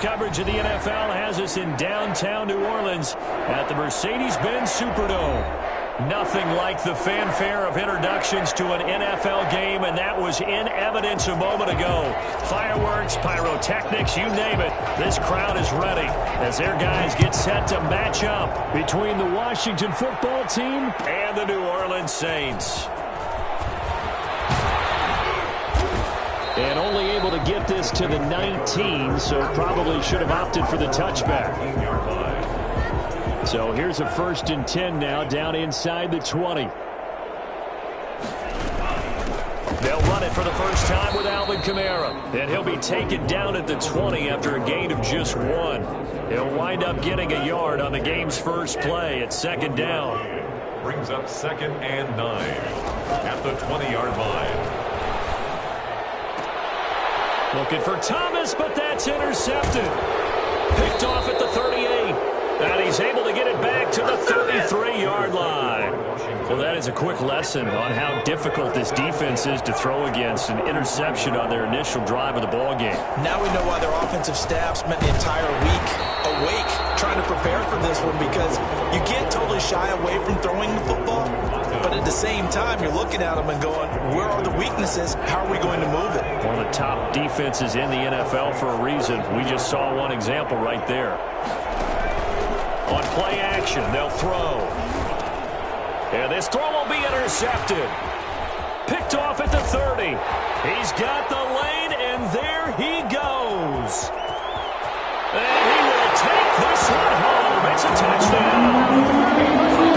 coverage of the NFL has us in downtown New Orleans at the Mercedes-Benz Superdome. Nothing like the fanfare of introductions to an NFL game, and that was in evidence a moment ago. Fireworks, pyrotechnics, you name it. This crowd is ready as their guys get set to match up between the Washington football team and the New Orleans Saints. And only able to get this to the 19, so probably should have opted for the touchback. So here's a 1st and 10 now, down inside the 20. They'll run it for the first time with Alvin Kamara. And he'll be taken down at the 20 after a gain of just 1. He'll wind up getting a yard on the game's first play at 2nd down. Brings up 2nd and 9 at the 20-yard line. Looking for Thomas, but that's intercepted. Picked off at the 38. And he's able to get it back to the 33-yard line. Well, that is a quick lesson on how difficult this defense is to throw against. An interception on their initial drive of the ball game. Now we know why their offensive staff spent the entire week awake trying to prepare for this one, because you can't totally shy away from throwing the football. But at the same time, you're looking at them and going, where are the weaknesses? How are we going to move it? One of the top defenses in the NFL for a reason. We just saw one example right there. On play action, they'll throw. And this throw will be intercepted. Picked off at the 30. He's got the lane, and there he goes. And he will take this one home. It's a touchdown.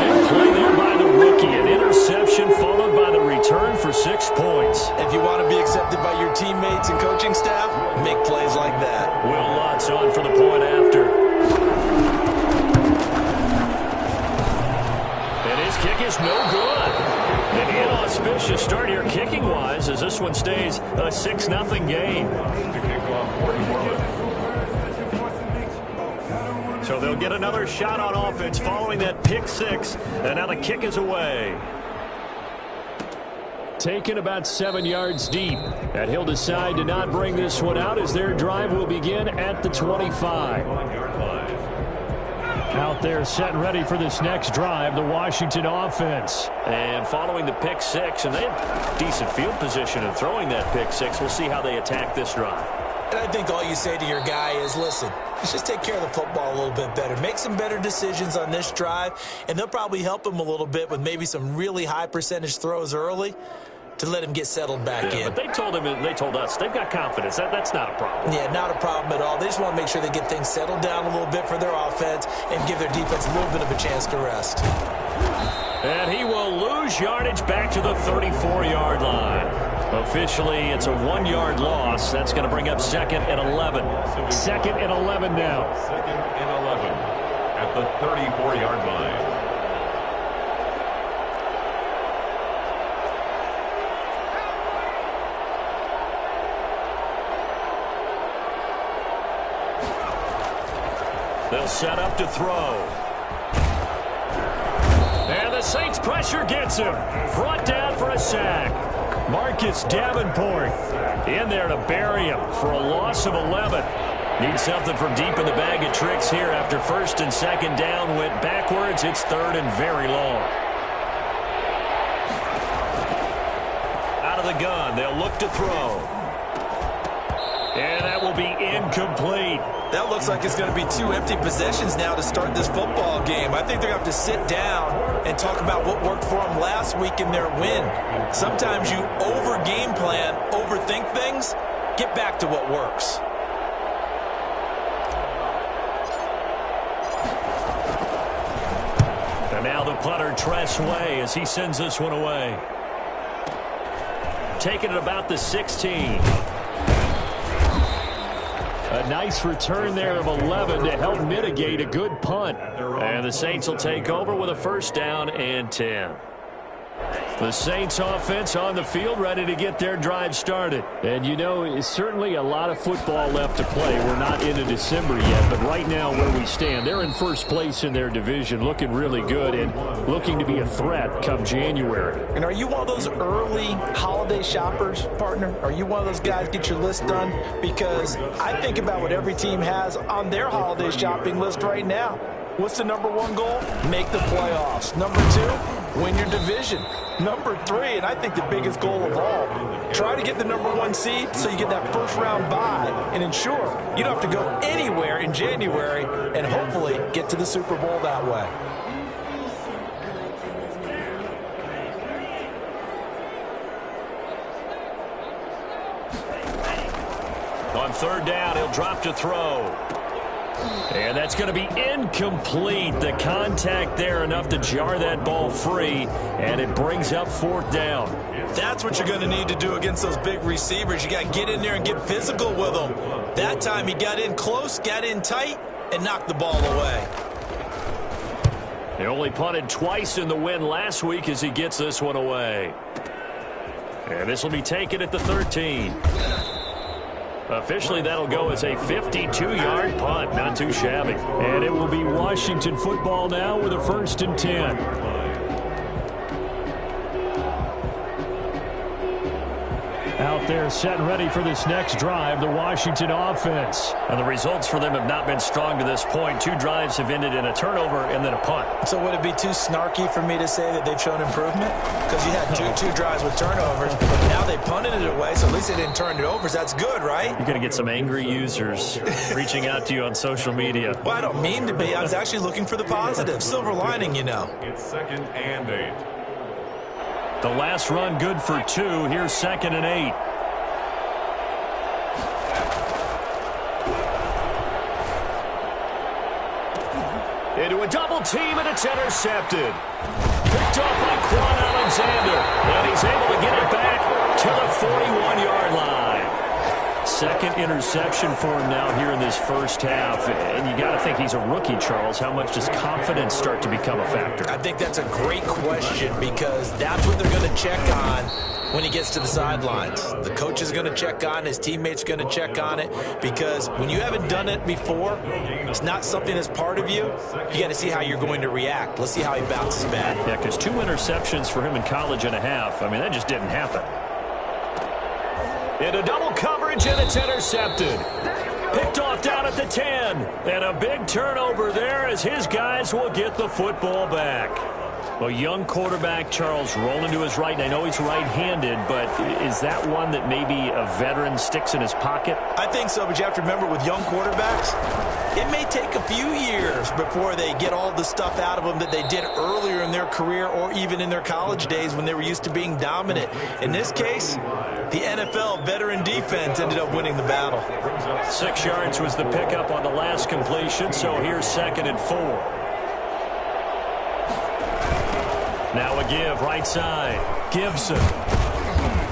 Big play there by the rookie. An interception followed by the return for 6 points. If you want to be accepted by your teammates and coaching staff, make plays like that. Will Lutz on for the point after. Kick is no good. An inauspicious start here kicking-wise as this one stays a 6-0 game. So they'll get another shot on offense following that pick 6, and now the kick is away. Taken about 7 yards deep, and he'll decide to not bring this one out as their drive will begin at the 25. Out there set and ready for this next drive, the Washington offense. And following the pick 6, and they have decent field position in throwing that pick 6. We'll see how they attack this drive. And I think all you say to your guy is, listen, let's just take care of the football a little bit better. Make some better decisions on this drive, and they'll probably help him a little bit with maybe some really high percentage throws early to let him get settled back in. But they told him, and they told us, they've got confidence. That's not a problem. Yeah, not a problem at all. They just want to make sure they get things settled down a little bit for their offense and give their defense a little bit of a chance to rest. And he will lose yardage back to the 34-yard line. Officially, it's a 1-yard loss. That's going to bring up 2nd and 11. 2nd and 11 now. 2nd and 11 at the 34-yard line. They'll set up to throw. And the Saints pressure gets him. Brought down for a sack. Marcus Davenport in there to bury him for a loss of 11. Needs something from deep in the bag of tricks here after 1st and 2nd down. Went backwards. It's 3rd and very long. Out of the gun. They'll look to throw. And that will be incomplete. That looks like it's going to be 2 empty possessions now to start this football game. I think they're going to have to sit down and talk about what worked for them last week in their win. Sometimes you over-game plan, overthink things, get back to what works. And now the punter, Tress Way, as he sends this one away. Taking it about the 16. A nice return there of 11 to help mitigate a good punt. And the Saints will take over with a 1st down and 10. The Saints offense on the field, ready to get their drive started. And you know, it's certainly a lot of football left to play. We're not into December yet, but right now where we stand, they're in first place in their division, looking really good and looking to be a threat come January. And are you one of those early holiday shoppers, partner? Are you one of those guys get your list done? Because I think about what every team has on their holiday shopping list right now. What's the number one goal? Make the playoffs. Number two, win your division. Number three, and I think the biggest goal of all, try to get the number one seed so you get that first round bye and ensure you don't have to go anywhere in January and hopefully get to the Super Bowl that way. On third down, he'll drop to throw. And that's going to be incomplete. The contact there enough to jar that ball free, and it brings up fourth down. That's what you're going to need to do against those big receivers. You got to get in there and get physical with them. That time he got in close, got in tight, and knocked the ball away. He only punted twice in the win last week as he gets this one away. And this will be taken at the 13. Officially, that'll go as a 52-yard punt. Not too shabby. And it will be Washington football now with a 1st and 10. Out there set and ready for this next drive, the Washington offense. And the results for them have not been strong to this point. 2 drives have ended in a turnover and then a punt. So would it be too snarky for me to say that they've shown improvement? Because you had two drives with turnovers, but now they punted it away, so at least they didn't turn it over. So that's good, right? You're going to get some angry users reaching out to you on social media. Well, I don't mean to be. I was actually looking for the positive. Silver lining, you know. It's 2nd and 8. The last run good for 2. Here's 2nd and 8. Into a double team, and it's intercepted. Picked off by Quan Alexander, and he's able to get it back to the 41-yard line. 2nd interception for him now here in this first half. And you got to think he's a rookie, Charles. How much does confidence start to become a factor? I think that's a great question because that's what they're going to check on when he gets to the sidelines. The coach is going to check on it. His teammates are going to check on it because when you haven't done it before, it's not something that's part of you. You got to see how you're going to react. Let's see how he bounces back. Yeah, because 2 interceptions for him in college and a half. I mean, that just didn't happen. Into double coverage, and it's intercepted. Picked off down at the 10. And a big turnover there as his guys will get the football back. A young quarterback, Charles, rolling to his right, and I know he's right-handed, but is that one that maybe a veteran sticks in his pocket? I think so, but you have to remember with young quarterbacks, it may take a few years before they get all the stuff out of them that they did earlier in their career or even in their college days when they were used to being dominant. In this case, the NFL veteran defense ended up winning the battle. 6 yards was the pickup on the last completion, so here's 2nd and 4. Now a give, right side. Gibson.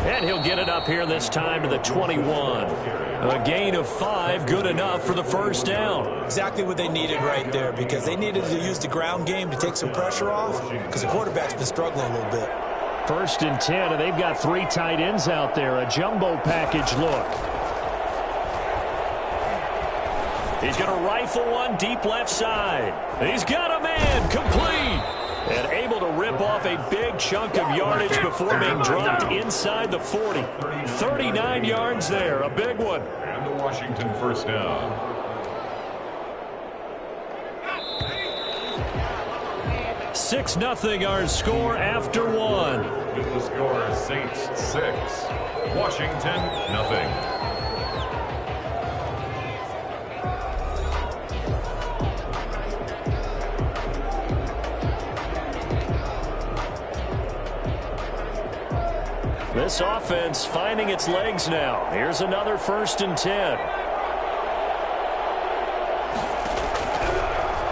And he'll get it up here this time to the 21. A gain of 5, good enough for the first down. Exactly what they needed right there because they needed to use the ground game to take some pressure off because the quarterback's been struggling a little bit. 1st and 10, and they've got 3 tight ends out there. A jumbo package look. He's going to rifle one deep left side. He's got a man, complete. And able to rip off a big chunk of yardage before being dropped inside the 40. 39 yards there, a big one. And the Washington first down. Six nothing our score after 1. With the score, Saints 6, Washington nothing. This offense finding its legs now. Here's another 1st and 10.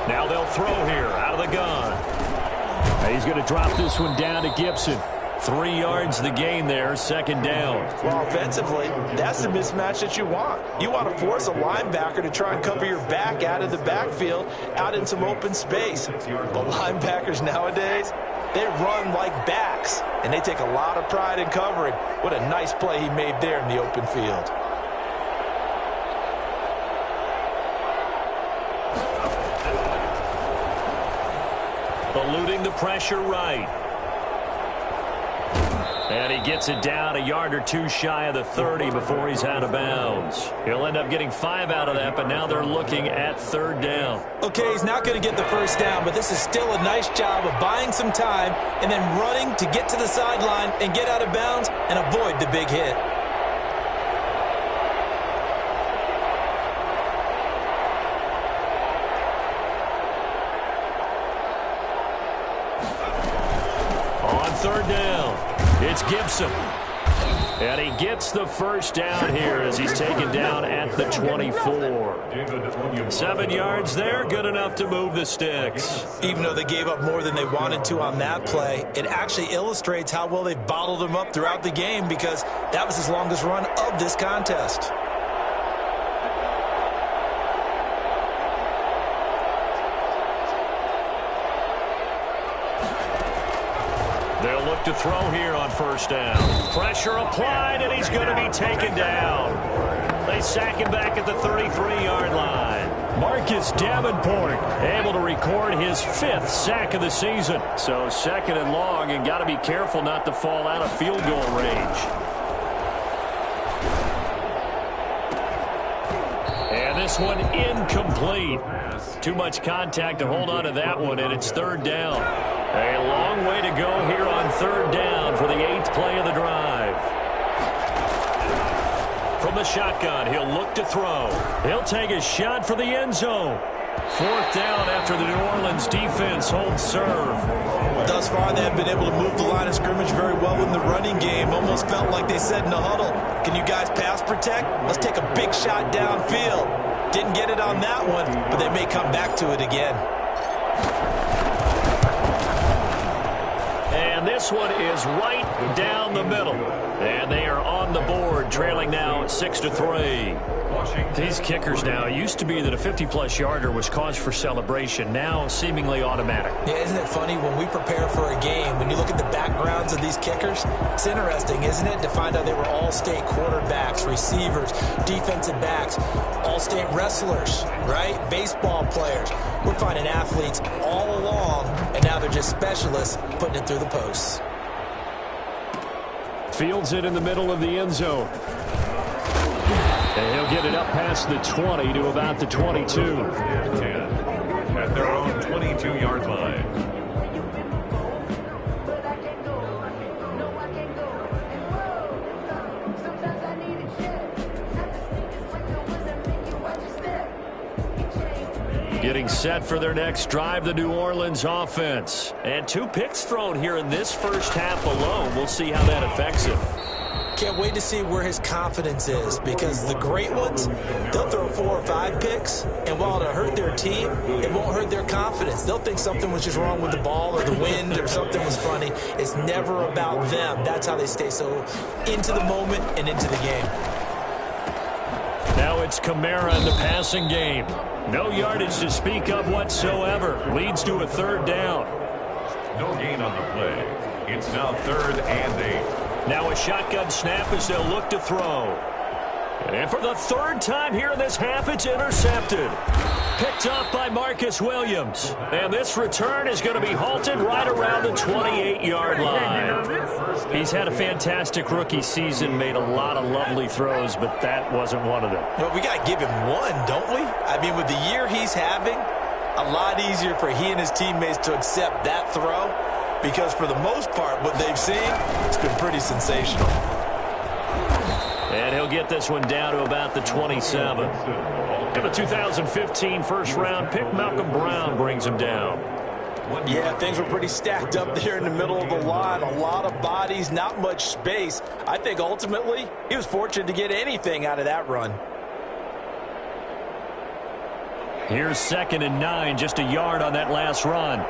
Now they'll throw here out of the gun. He's going to drop this one down to Gibson. 3 yards the gain there, 2nd down. Well, offensively, that's the mismatch that you want. You want to force a linebacker to try and cover your back out of the backfield, out in some open space. The linebackers nowadays, they run like backs, and they take a lot of pride in covering. What a nice play he made there in the open field. Eluding the pressure right. And he gets it down a yard or two shy of the 30 before he's out of bounds. He'll end up getting 5 out of that, but now they're looking at 3rd down. Okay, he's not going to get the first down, but this is still a nice job of buying some time and then running to get to the sideline and get out of bounds and avoid the big hit. On 3rd down, it's Gibson. And he gets the first down here as he's taken down at the 24. 7 yards there, good enough to move the sticks. Even though they gave up more than they wanted to on that play, it actually illustrates how well they bottled him up throughout the game because that was his longest run of this contest. They'll look to throw here on 1st down. Pressure applied, and he's going to be taken down. They sack him back at the 33-yard line. Marcus Davenport able to record his 5th sack of the season. So 2nd and long, and got to be careful not to fall out of field goal range. And this one incomplete. Too much contact to hold on to that one, and it's 3rd down. A long way to go here on 3rd down for the 8th play of the drive. From the shotgun, he'll look to throw. He'll take a shot for the end zone. 4th down after the New Orleans defense holds serve. Thus far, they have been able to move the line of scrimmage very well in the running game. Almost felt like they said in the huddle, can you guys pass protect? Let's take a big shot downfield. Didn't get it on that one, but they may come back to it again. And this one is right down the middle. And they are on the board, trailing now 6-3. These kickers now, it used to be that a 50-plus yarder was cause for celebration, now seemingly automatic. Yeah, isn't it funny when we prepare for a game, when you look at the backgrounds of these kickers, it's interesting, isn't it, to find out they were all-state quarterbacks, receivers, defensive backs, all-state wrestlers, right? Baseball players. We're finding athletes all along, and now they're just specialists putting it through the posts. Fields it in the middle of the end zone. And he'll get it up past the 20 to about the 22. At their own 22-yard line. Getting set for their next drive, the New Orleans offense. And 2 picks thrown here in this first half alone. We'll see how that affects him. Can't wait to see where his confidence is, because the great ones, they'll throw 4 or 5 picks, and while it'll hurt their team, it won't hurt their confidence. They'll think something was just wrong with the ball or the wind or something was funny. It's never about them. That's how they stay so into the moment and into the game. Now it's Kamara in the passing game. No yardage to speak of whatsoever. Leads to a 3rd down. No gain on the play. It's now 3rd and 8. Now a shotgun snap as they'll look to throw. And for the 3rd time here in this half, it's intercepted. Picked up by Marcus Williams. And this return is going to be halted right around the 28-yard line. He's had a fantastic rookie season, made a lot of lovely throws, but that wasn't one of them. Well, we got to give him one, don't we? I mean, with the year he's having, a lot easier for he and his teammates to accept that throw, because for the most part, what they've seen, it's been pretty sensational. And he'll get this one down to about the 27. And the 2015 first-round pick, Malcolm Brown, brings him down. Yeah, things were pretty stacked up there in the middle of the line. A lot of bodies, not much space. I think ultimately he was fortunate to get anything out of that run. Here's 2nd and 9, just a yard on that last run.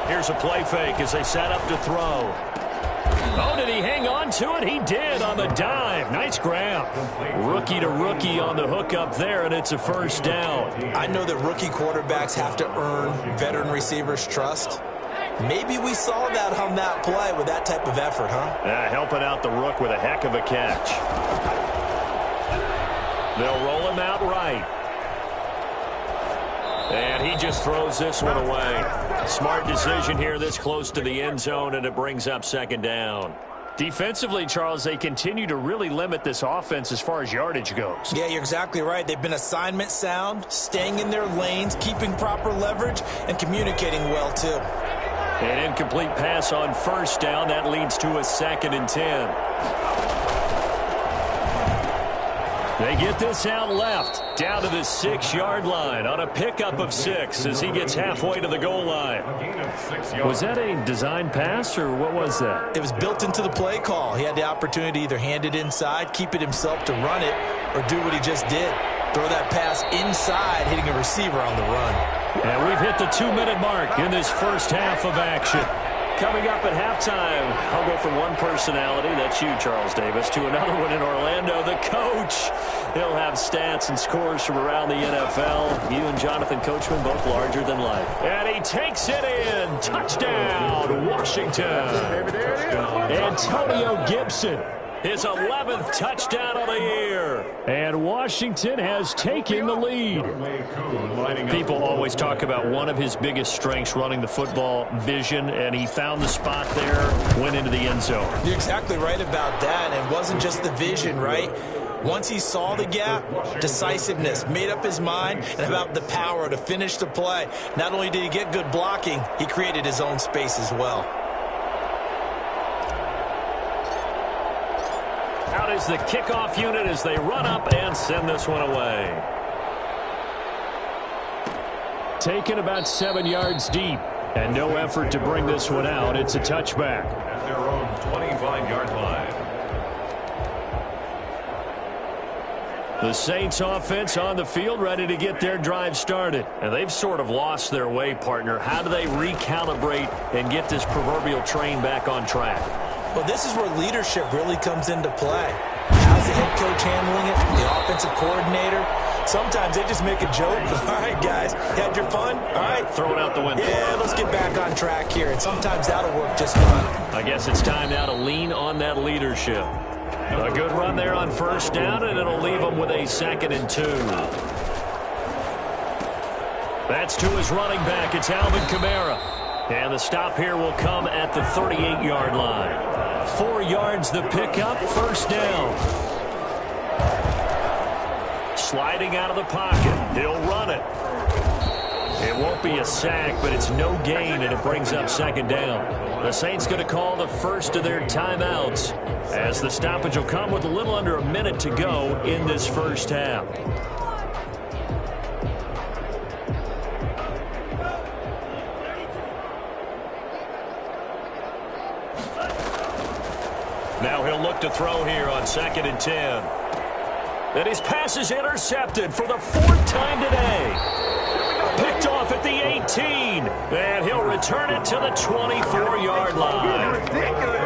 Here's a play fake as they set up to throw. Oh, did he hang on to it? He did on the dive. Nice grab. Rookie to rookie on the hook up there, and it's a first down. I know that rookie quarterbacks have to earn veteran receivers' trust. Maybe we saw that on that play with that type of effort, huh? Helping out the rook with a heck of a catch. They'll roll him out right. And he just throws this one away. Smart decision here this close to the end zone, and it brings up second down. Defensively, Charles, they continue to really limit this offense as far as yardage goes. Yeah, you're exactly right. They've been assignment sound, staying in their lanes, keeping proper leverage, and communicating well, too. An incomplete pass on first down. That leads to a 2nd and 10. They get this out left, down to the 6-yard line on a pickup of 6 as he gets halfway to the goal line. Was that a design pass, or what was that? It was built into the play call. He had the opportunity to either hand it inside, keep it himself to run it, or do what he just did. Throw that pass inside, hitting a receiver on the run. And we've hit the 2-minute mark in this first half of action. Coming up at halftime, I'll go from one personality, that's you, Charles Davis, to another one in Orlando, the coach. He'll have stats and scores from around the NFL. You and Jonathan Coachman, both larger than life. And he takes it in. Touchdown, Washington. Antonio Gibson. His 11th touchdown of the year. And Washington has taken the lead. People always talk about one of his biggest strengths, running the football, vision, and he found the spot there, went into the end zone. You're exactly right about that. And it wasn't just the vision, right? Once he saw the gap, decisiveness, made up his mind, and about the power to finish the play. Not only did he get good blocking, he created his own space as well. Out is the kickoff unit as they run up and send this one away. Taken about 7 yards deep, and no effort to bring this one out. It's a touchback. At their own 25-yard line. The Saints offense on the field, ready to get their drive started. And they've sort of lost their way, partner. How do they recalibrate and get this proverbial train back on track? Well, this is where leadership really comes into play. How's the head coach handling it? The offensive coordinator? Sometimes they just make a joke. All right, guys, you had your fun? All right. Throw it out the window. Yeah, let's get back on track here. And sometimes that'll work just fine. I guess it's time now to lean on that leadership. A good run there on first down, and it'll leave them with a 2nd and 2. That's to his running back. It's Alvin Kamara. And the stop here will come at the 38-yard line. 4 yards the pickup, first down. Sliding out of the pocket. He'll run it. It won't be a sack, but it's no gain, and it brings up 2nd down. The Saints going to call the first of their timeouts as the stoppage will come with a little under a minute to go in this first half. Now he'll look to throw here on 2nd and 10. And his pass is intercepted for the 4th time today. Picked off at the 18. And he'll return it to the 24-yard line.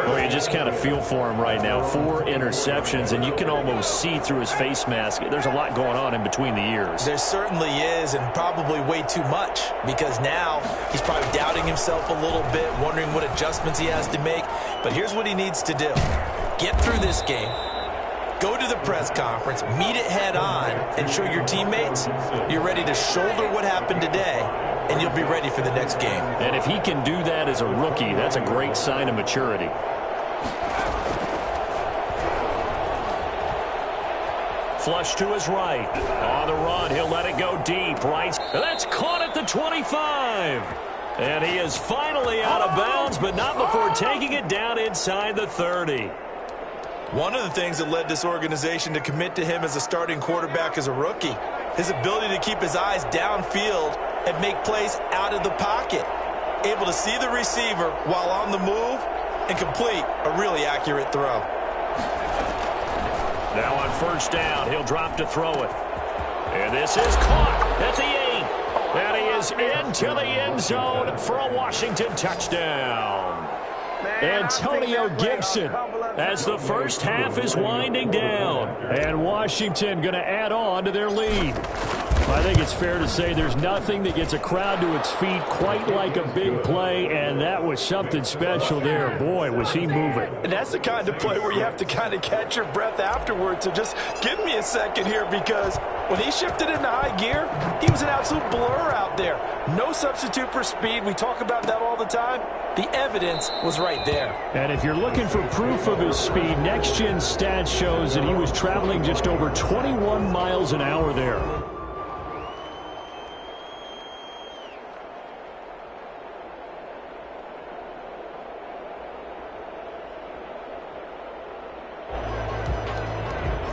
Well, you just kind of feel for him right now. 4 interceptions, and you can almost see through his face mask. There's a lot going on in between the ears. There certainly is, and probably way too much, because now he's probably doubting himself a little bit, wondering what adjustments he has to make. But here's what he needs to do. Get through this game. Go to the press conference, meet it head on, and show your teammates you're ready to shoulder what happened today, and you'll be ready for the next game. And if he can do that as a rookie, that's a great sign of maturity. Flush to his right. On the run, he'll let it go deep. Right. That's caught at the 25. And he is finally out of bounds, but not before taking it down inside the 30. One of the things that led this organization to commit to him as a starting quarterback as a rookie, his ability to keep his eyes downfield and make plays out of the pocket. Able to see the receiver while on the move and complete a really accurate throw. Now on first down, he'll drop to throw it. And this is caught at the 8. And he is into the end zone for a Washington touchdown. Antonio Gibson, as the first half is winding down. And Washington going to add on to their lead. I think it's fair to say there's nothing that gets a crowd to its feet quite like a big play, and that was something special there. Boy, was he moving. And that's the kind of play where you have to kind of catch your breath afterwards. So just give me a second here, because when he shifted into high gear, he was an absolute blur out there. No substitute for speed. We talk about that all the time. The evidence was right there. And if you're looking for proof of his speed, Next Gen Stats shows that he was traveling just over 21 miles an hour there.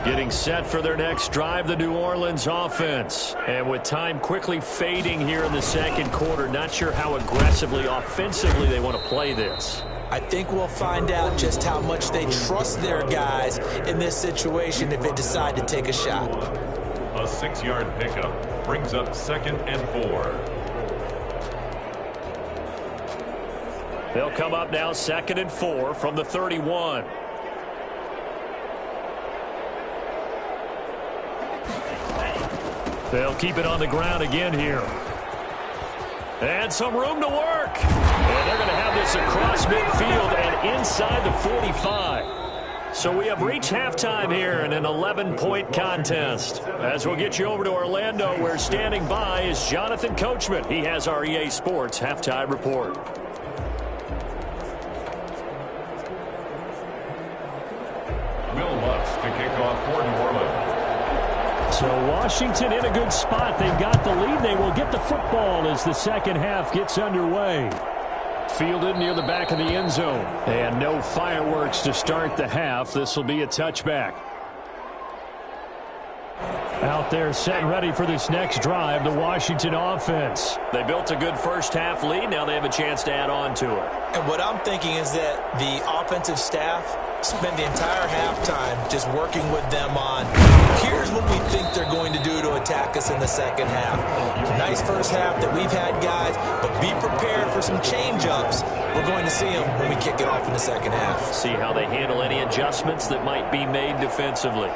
Getting set for their next drive, the New Orleans offense. And with time quickly fading here in the second quarter, not sure how aggressively, offensively they want to play this. I think we'll find out just how much they trust their guys in this situation if they decide to take a shot. A 6-yard pickup brings up 2nd and 4. They'll come up now 2nd and 4 from the 31. They'll keep it on the ground again here. And some room to work. And they're going to have this across midfield and inside the 45. So we have reached halftime here in an 11-point contest. As we'll get you over to Orlando, where standing by is Jonathan Coachman. He has our EA Sports halftime report. Will Lutz to kick off for New Orleans. So Washington in a good spot. They've got the lead. They will get the football as the second half gets underway. Fielded near the back of the end zone. And no fireworks to start the half. This will be a touchback. Out there set and ready for this next drive, the Washington offense. They built a good first half lead. Now they have a chance to add on to it. And what I'm thinking is that the offensive staff spend the entire halftime just working with them on, here's what we think they're going to do to attack us in the second half. Nice first half that we've had, guys, but be prepared for some change-ups. We're going to see them when we kick it off in the second half. See how they handle any adjustments that might be made defensively.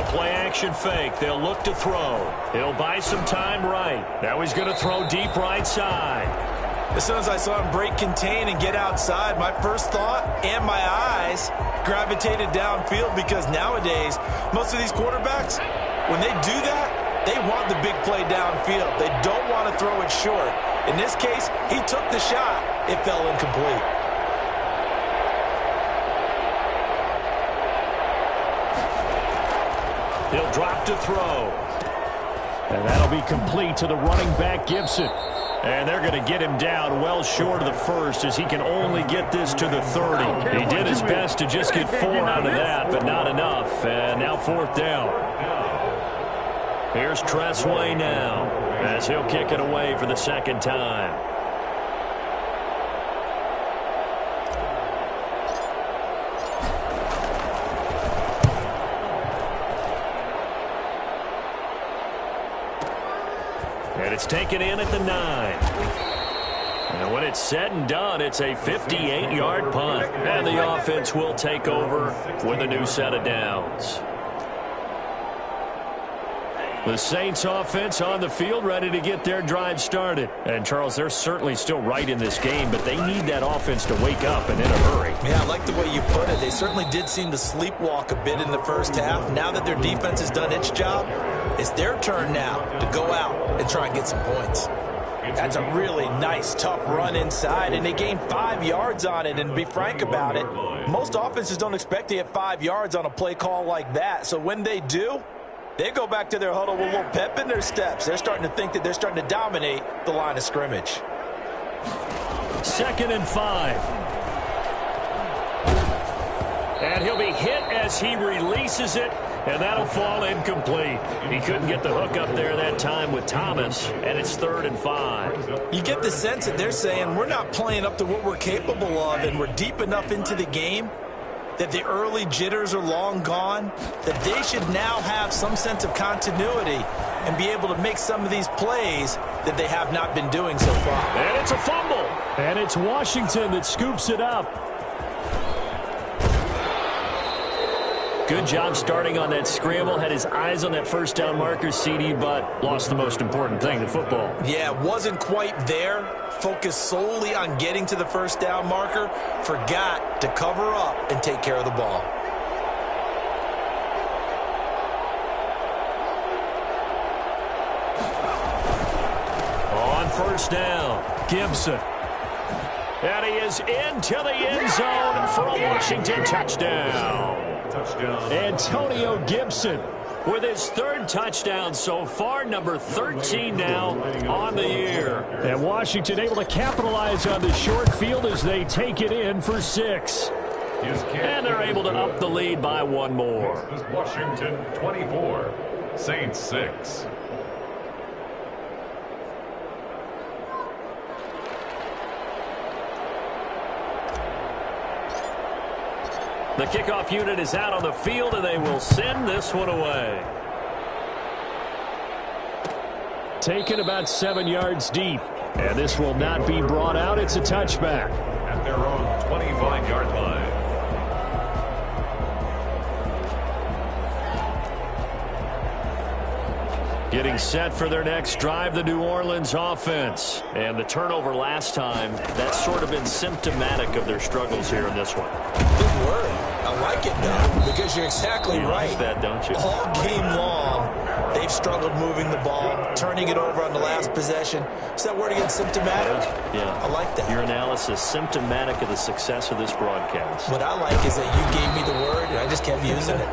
Play-action fake. They'll look to throw. He'll buy some time right. Now he's going to throw deep right side. As soon as I saw him break contain and get outside, my first thought and my eyes gravitated downfield, because nowadays, most of these quarterbacks, when they do that, they want the big play downfield. They don't want to throw it short. In this case, he took the shot. It fell incomplete. He'll drop to throw. And that'll be complete to the running back, Gibson. And they're going to get him down well short of the first, as he can only get this to the 30. He did his best to just get 4 out of that, but not enough. And now 4th down. Here's Tressway now, as he'll kick it away for the second time. And it's taken in at the 9. And when it's said and done, it's a 58-yard punt. And the offense will take over with a new set of downs. The Saints offense on the field, ready to get their drive started. And, Charles, they're certainly still right in this game, but they need that offense to wake up and in a hurry. Yeah, I like the way you put it. They certainly did seem to sleepwalk a bit in the first half. Now that their defense has done its job, it's their turn now to go out and try and get some points. That's a really nice, tough run inside, and they gained 5 yards on it. And to be frank about it, most offenses don't expect to get 5 yards on a play call like that. So when they do, they go back to their huddle with a little pep in their steps. They're starting to think that they're starting to dominate the line of scrimmage. 2nd and 5. And he'll be hit as he releases it, and that'll fall incomplete. He couldn't get the hook up there that time with Thomas, and it's 3rd and 5. You get the sense that they're saying we're not playing up to what we're capable of, and we're deep enough into the game that the early jitters are long gone, that they should now have some sense of continuity and be able to make some of these plays that they have not been doing so far. And it's a fumble. And it's Washington that scoops it up. Good job starting on that scramble. Had his eyes on that first down marker, CD, but lost the most important thing, the football. Yeah, wasn't quite there. Focused solely on getting to the first down marker. Forgot to cover up and take care of the ball. On first down, Gibson. And he is into the end zone for a Washington touchdown. Antonio Gibson with his third touchdown so far, number 13 now on the year. And Washington able to capitalize on the short field as they take it in for 6. And they're able to up the lead by one more. Washington 24, Saints 6. The kickoff unit is out on the field, and they will send this one away. Taken about 7 yards deep. And this will not be brought out. It's a touchback. At their own 25-yard line. Getting set for their next drive, the New Orleans offense. And the turnover last time, that's sort of been symptomatic of their struggles here in this one. Good word. I like it, though, because you're exactly right. Like that, don't you? All game long, they've struggled moving the ball, turning it over on the last possession. Is that word again, symptomatic? Yeah. I like that. Your analysis, symptomatic of the success of this broadcast. What I like is that you gave me the word, and I just kept using it.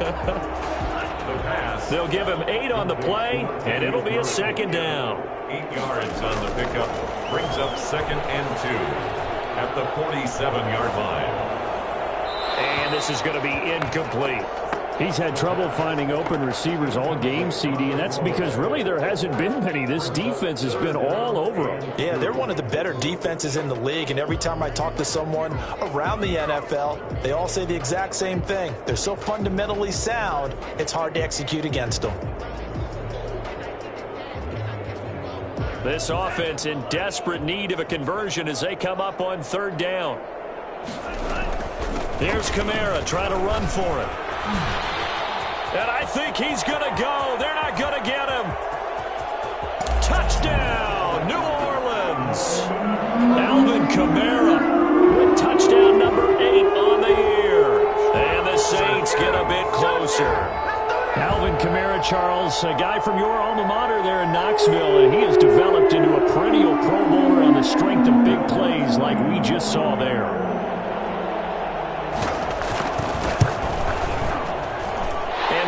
They'll give him 8 on the play, and it'll be a second down. 8 yards on the pickup. Brings up 2nd and 2 at the 47-yard line. And this is going to be incomplete. He's had trouble finding open receivers all game, CD, and that's because really there hasn't been many. This defense has been all over them. Yeah, they're one of the better defenses in the league, and every time I talk to someone around the NFL, they all say the exact same thing. They're so fundamentally sound, it's hard to execute against them. This offense in desperate need of a conversion as they come up on 3rd down. Here's Kamara trying to run for it. And I think he's going to go. They're not going to get him. Touchdown, New Orleans. Alvin Kamara with touchdown number 8 on the year. And the Saints get a bit closer. Alvin Kamara, Charles, a guy from your alma mater there in Knoxville, and he has developed into a perennial Pro Bowler on the strength of big plays like we just saw there.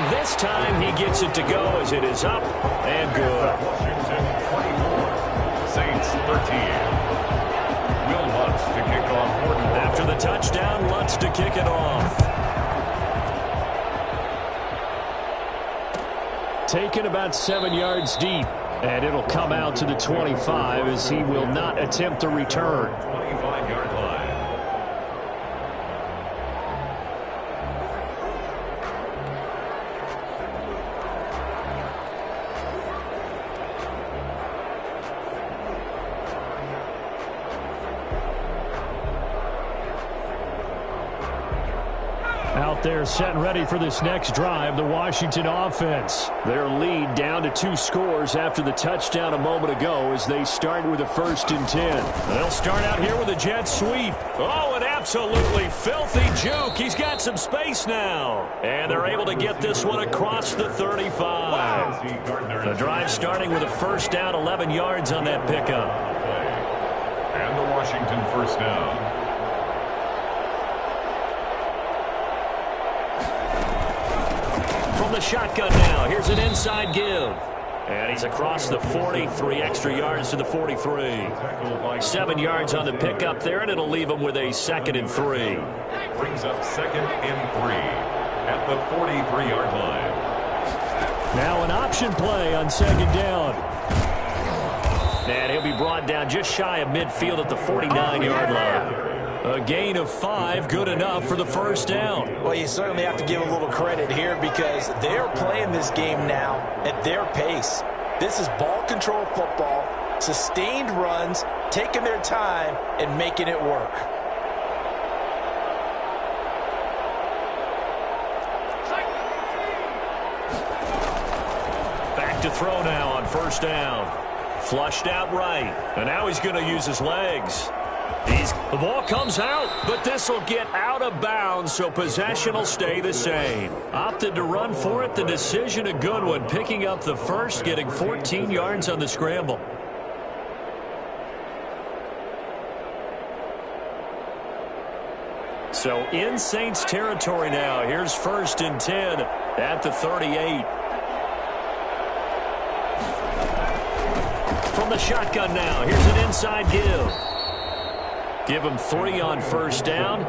This time he gets it to go as it is up and good. Washington 24, Saints 13. Will Lutz to kick off. After the touchdown, Lutz to kick it off. Taken about 7 yards deep, and it'll come out to the 25 as he will not attempt a return. 25-yard line. Out there set and ready for this next drive, the Washington offense. Their lead down to 2 scores after the touchdown a moment ago as they start with a 1st and 10. They'll start out here with a jet sweep. Oh, an absolutely filthy juke. He's got some space now. And they're able to get this one across the 35. The drive starting with a 1st down, 11 yards on that pickup. And the Washington 1st down. The shotgun now. Here's an inside give. And he's across the 40, 3 extra yards to the 43. 7 yards on the pickup there, and it'll leave him with a 2nd and 3. Brings up 2nd and 3 at the 43-yard line. Now an option play on 2nd down. And he'll be brought down just shy of midfield at the 49-yard line. A gain of 5, good enough for the first down. Well, you certainly have to give a little credit here because they're playing this game now at their pace. This is ball control football, sustained runs, taking their time and making it work. Back to throw now on first down. Flushed out right, and now he's going to use his legs. The ball comes out, but this will get out of bounds, so possession will stay the same. Opted to run for it. The decision a good one, picking up the first, getting 14 yards on the scramble. So in Saints territory now. Here's 1st and 10 at the 38. From the shotgun now, here's an inside give. Give him 3 on first down.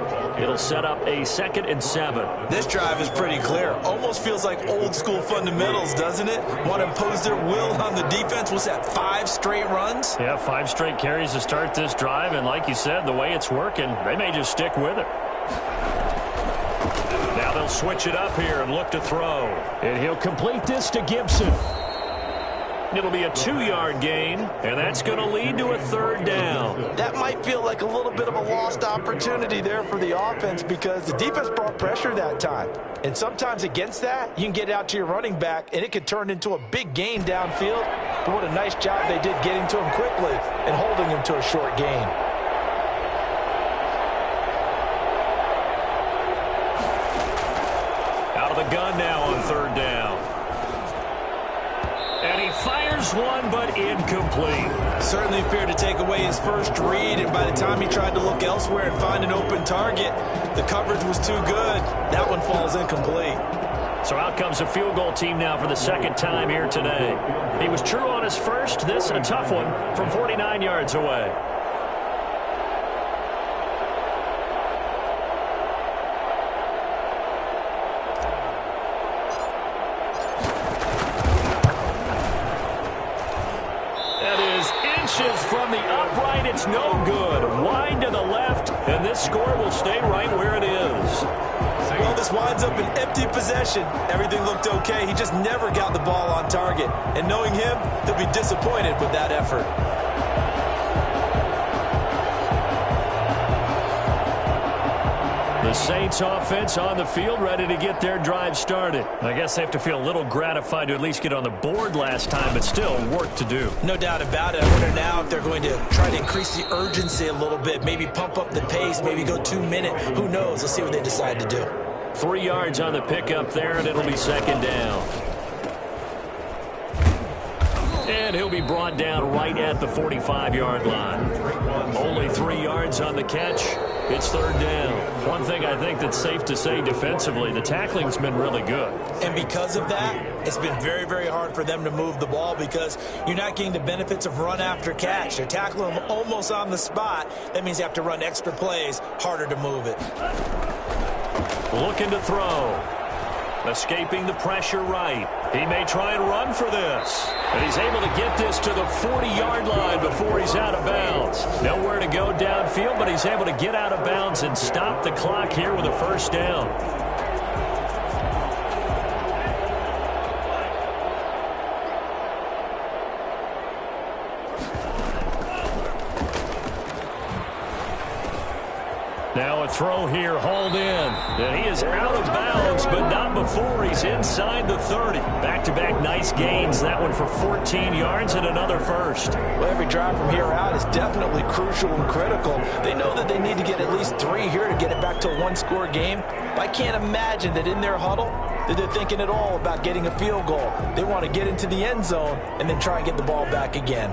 It'll set up a 2nd and 7. This drive is pretty clear. Almost feels like old school fundamentals, doesn't it? Want to impose their will on the defense. Was that 5 straight runs? Yeah, 5 straight carries to start this drive. And like you said, the way it's working, they may just stick with it. Now they'll switch it up here and look to throw. And he'll complete this to Gibson. It'll be a 2-yard gain, and that's going to lead to a 3rd down. That might feel like a little bit of a lost opportunity there for the offense because the defense brought pressure that time. And sometimes against that, you can get out to your running back, and it could turn into a big gain downfield. But what a nice job they did getting to him quickly and holding him to a short gain. Out of the gun now on 3rd down. And he fires one, but incomplete. Certainly appeared to take away his first read, and by the time he tried to look elsewhere and find an open target, the coverage was too good. That one falls incomplete. So out comes a field goal team now for the 2nd time here today. He was true on his first. This a tough one from 49 yards away. From the upright, it's no good. Wide to the left, and this score will stay right where it is. Well, this winds up an empty possession. Everything looked okay. He just never got the ball on target. And knowing him, they'll be disappointed with that effort. The Saints offense on the field, ready to get their drive started. I guess they have to feel a little gratified to at least get on the board last time, but still work to do. No doubt about it. I wonder now if they're going to try to increase the urgency a little bit, maybe pump up the pace, maybe go 2-minute. Who knows? Let's see what they decide to do. 3 yards on the pickup there, and it'll be 2nd down. And he'll be brought down right at the 45-yard line. Only 3 yards on the catch. It's 3rd down. One thing I think that's safe to say defensively, the tackling's been really good. And because of that, it's been very, very hard for them to move the ball because you're not getting the benefits of run after catch. They're tackling them almost on the spot. That means you have to run extra plays, harder to move it. Looking to throw. Escaping the pressure right. He may try and run for this. But he's able to get this to the 40-yard line before he's out of bounds. Nowhere to go downfield, but he's able to get out of bounds and stop the clock here with a 1st down. Now a throw here, hauled in. And he is out of bounds, but not before he's inside the 30. Back-to-back nice gains. That one for 14 yards and another first. Well, every drive from here out is definitely crucial and critical. They know that they need to get at least 3 here to get it back to a 1-score game. But I can't imagine that in their huddle that they're thinking at all about getting a field goal. They want to get into the end zone and then try and get the ball back again.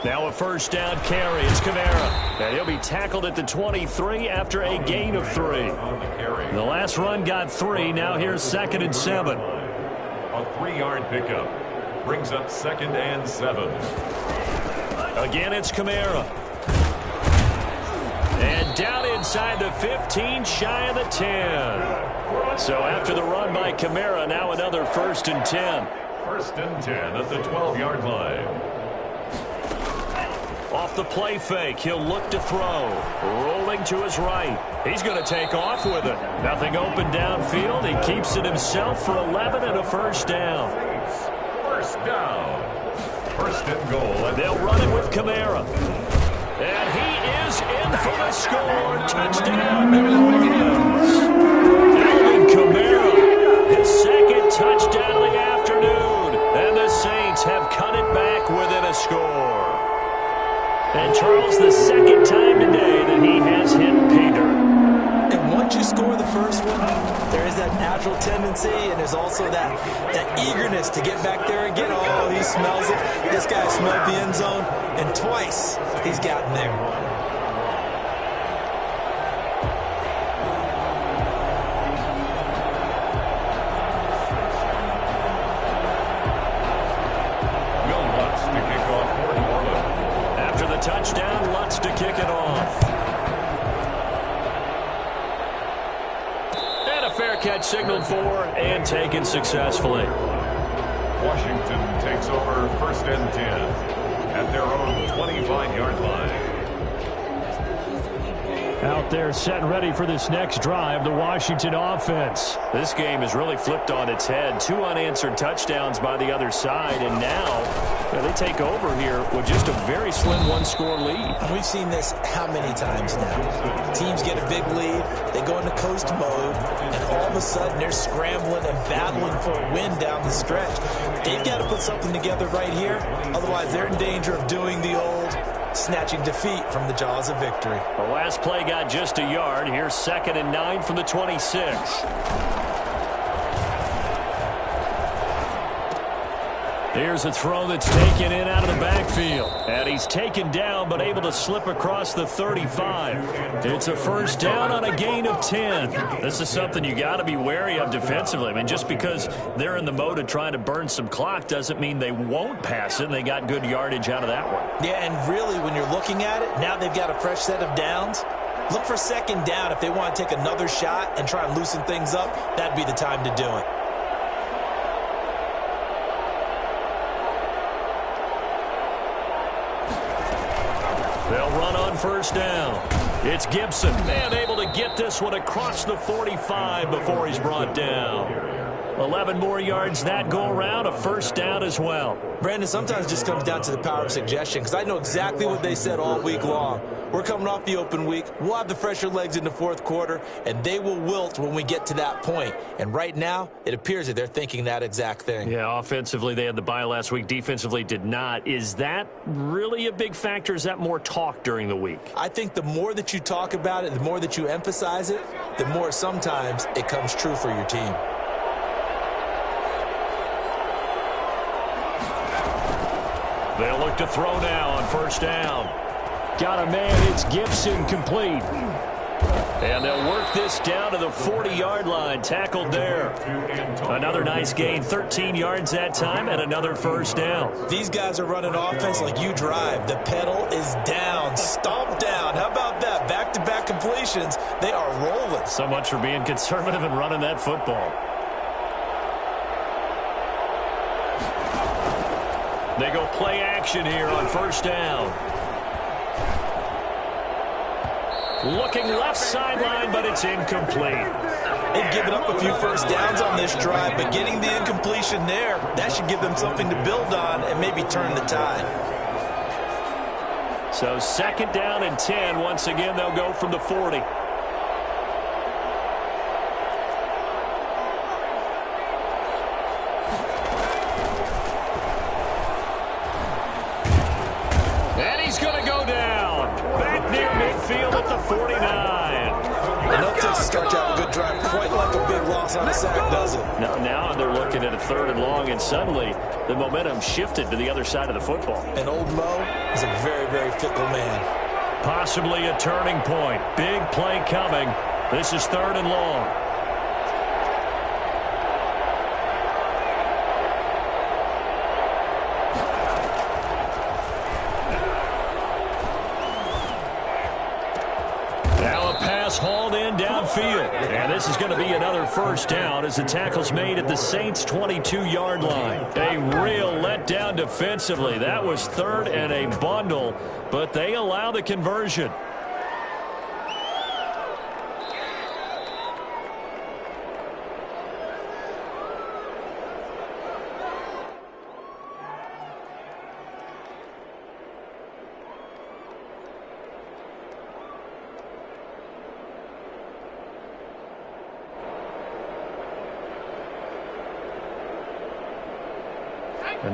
Now a 1st down carry. It's Kamara. And he'll be tackled at the 23 after a gain of 3. The last run got 3. Now here's 2nd and 7. A 3-yard pickup brings up 2nd and 7. Again, it's Kamara. And down inside the 15, shy of the 10. So after the run by Kamara, now another 1st and 10. 1st and 10 at the 12-yard line. Off the play fake, he'll look to throw. Rolling to his right. He's going to take off with it. Nothing open downfield. He keeps it himself for 11 and a first down. First down. First and goal. They'll run it with Kamara. And he is in for the score. Touchdown, New Orleans. Alvin Kamara, his second touchdown of the afternoon. And the Saints have cut it back within a score. And Charles, the second time today that he has hit pay dirt. And once you score the first one, there is that natural tendency, and there's also that eagerness to get back there again. Oh, he smells it. This guy smelled the end zone, and twice he's gotten there. Touchdown, Lutz to kick it off. And a fair catch signaled for and taken successfully. Washington takes over first and 10 at their own 25-yard line. Out there set and ready for this next drive, the Washington offense. This game has really flipped on its head. 2 unanswered touchdowns by the other side, and now they take over here with just a very slim one-score lead. And we've seen this how many times now? Teams get a big lead, they go into coast mode, and all of a sudden they're scrambling and battling for a win down the stretch. They've got to put something together right here, otherwise they're in danger of doing the old snatching defeat from the jaws of victory. The last play got just a yard. Here's 2nd and 9 from the 26. Here's a throw that's taken in out of the backfield. And he's taken down but able to slip across the 35. It's a first down on a gain of 10. This is something you got to be wary of defensively. I mean, just because they're in the mode of trying to burn some clock doesn't mean they won't pass it. And they got good yardage out of that one. Yeah, and really when you're looking at it, now they've got a fresh set of downs. Look for 2nd down if they want to take another shot and try and loosen things up. That'd be the time to do it. They'll run on first down. It's Gibson, and able to get this one across the 45 before he's brought down. 11 more yards that go around, a first down as well. Brandon, sometimes it just comes down to the power of suggestion, because I know exactly what they said all week long. We're coming off the open week. We'll have the fresher legs in the 4th quarter, and they will wilt when we get to that point. And right now, it appears that they're thinking that exact thing. Yeah, offensively, they had the bye last week. Defensively, did not. Is that really a big factor? Is that more talk during the week? I think the more that you talk about it, the more that you emphasize it, the more sometimes it comes true for your team. They'll look to throw now on first down. Got a man, it's Gibson, complete. And they'll work this down to the 40-yard line, tackled there. Another nice gain, 13 yards that time, and another first down. These guys are running offense like you drive. The pedal is down, stomp down. How about that? Back-to-back completions. They are rolling. So much for being conservative and running that football. They go play action here on first down. Looking left sideline, but it's incomplete. They've given up a few first downs on this drive, but getting the incompletion there, that should give them something to build on and maybe turn the tide. So 2nd down and 10. Once again, they'll go from the 40. And he's going to go down. Back near midfield at the 49. Enough to start out a good drive, quite like a big loss on a sack, does it? Now they're looking at a 3rd and long, and suddenly the momentum shifted to the other side of the football. And old Mo is a very, very fickle man. Possibly a turning point. Big play coming. This is 3rd and long. pass hauled in downfield. And this is going to be another first down as the tackle's made at the Saints' 22-yard line. A real letdown defensively. That was third and a bundle, but they allow the conversion.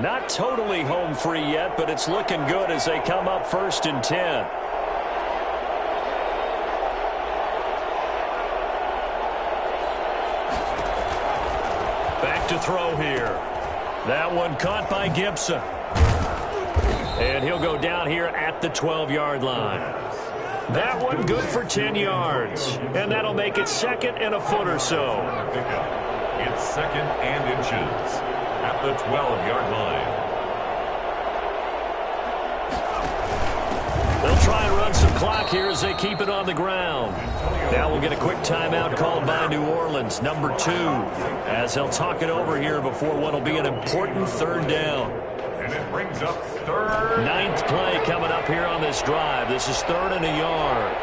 Not totally home free yet, but it's looking good as they come up 1st and 10. Back to throw here. That one caught by Gibson. And he'll go down here at the 12-yard line. That one good for 10 yards. And that'll make it 2nd and a foot or so. It's 2nd and inches at the 12-yard line. They'll try and run some clock here as they keep it on the ground. Now we'll get a quick timeout called by New Orleans, number 2, as they'll talk it over here before what will be an important 3rd down. And it brings up 3rd. 9th play coming up here on this drive. This is 3rd and a yard.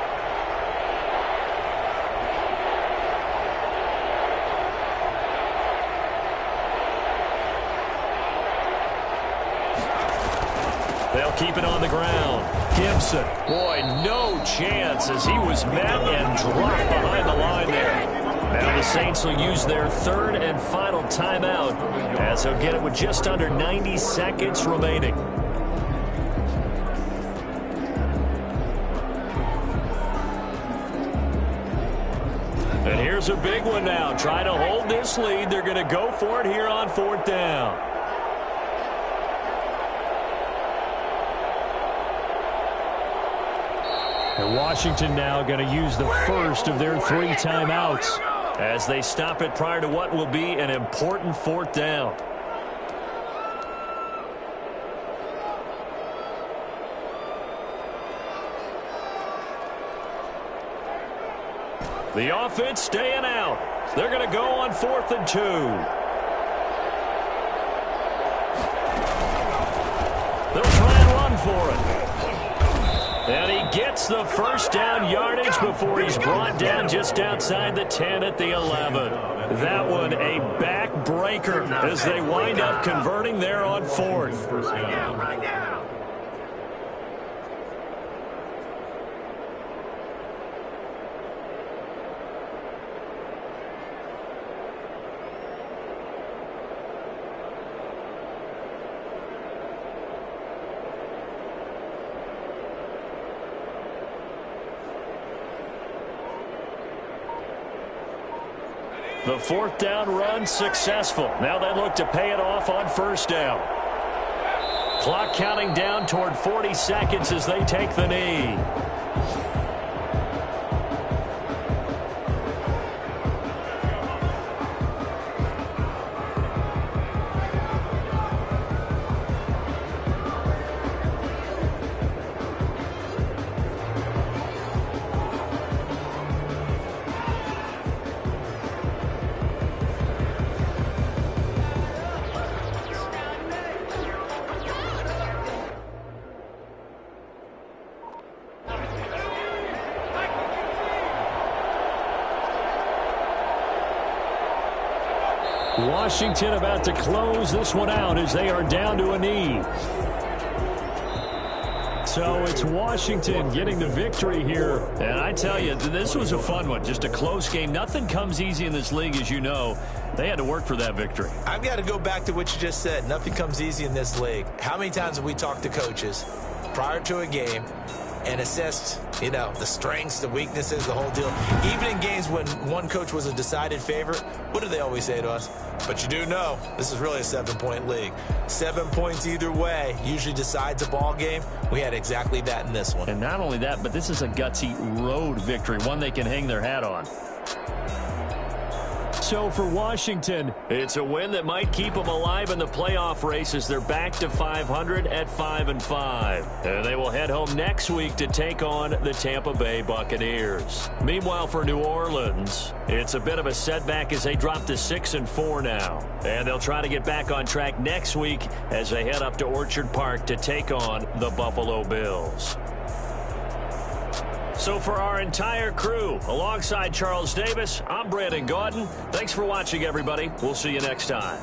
They'll keep it on the ground. Gibson, boy, no chance as he was met and dropped behind the line there. Now the Saints will use their 3rd and final timeout as they'll get it with just under 90 seconds remaining. And here's a big one now. Try to hold this lead. They're going to go for it here on 4th down. And Washington now going to use the first of their 3 timeouts as they stop it prior to what will be an important 4th down. The offense staying out. They're going to go on 4th and 2. They'll try and run for it. And he gets the first down yardage before he's brought down just outside the 10 at the 11. That one a backbreaker as they wind up converting there on 4th. Right now. The 4th down run successful. Now they look to pay it off on 1st down. Clock counting down toward 40 seconds as they take the knee. Washington about to close this one out as they are down to a knee. So it's Washington getting the victory here. And I tell you, this was a fun one. Just a close game. Nothing comes easy in this league, as you know. They had to work for that victory. I've got to go back to what you just said. Nothing comes easy in this league. How many times have we talked to coaches prior to a game and assessed, the strengths, the weaknesses, the whole deal? Even in games when one coach was a decided favorite, what do they always say to us? But you do know this is really a 7-point league. 7 points either way usually decides a ball game. We had exactly that in this one. And not only that, but this is a gutsy road victory, one they can hang their hat on. so for Washington. It's a win that might keep them alive in the playoff race as they're back to 500 at 5-5. And they will head home next week to take on the Tampa Bay Buccaneers. Meanwhile, for New Orleans, it's a bit of a setback as they drop to 6-4 now. And they'll try to get back on track next week as they head up to Orchard Park to take on the Buffalo Bills. So for our entire crew, alongside Charles Davis, I'm Brandon Gaudin. Thanks for watching, everybody. We'll see you next time.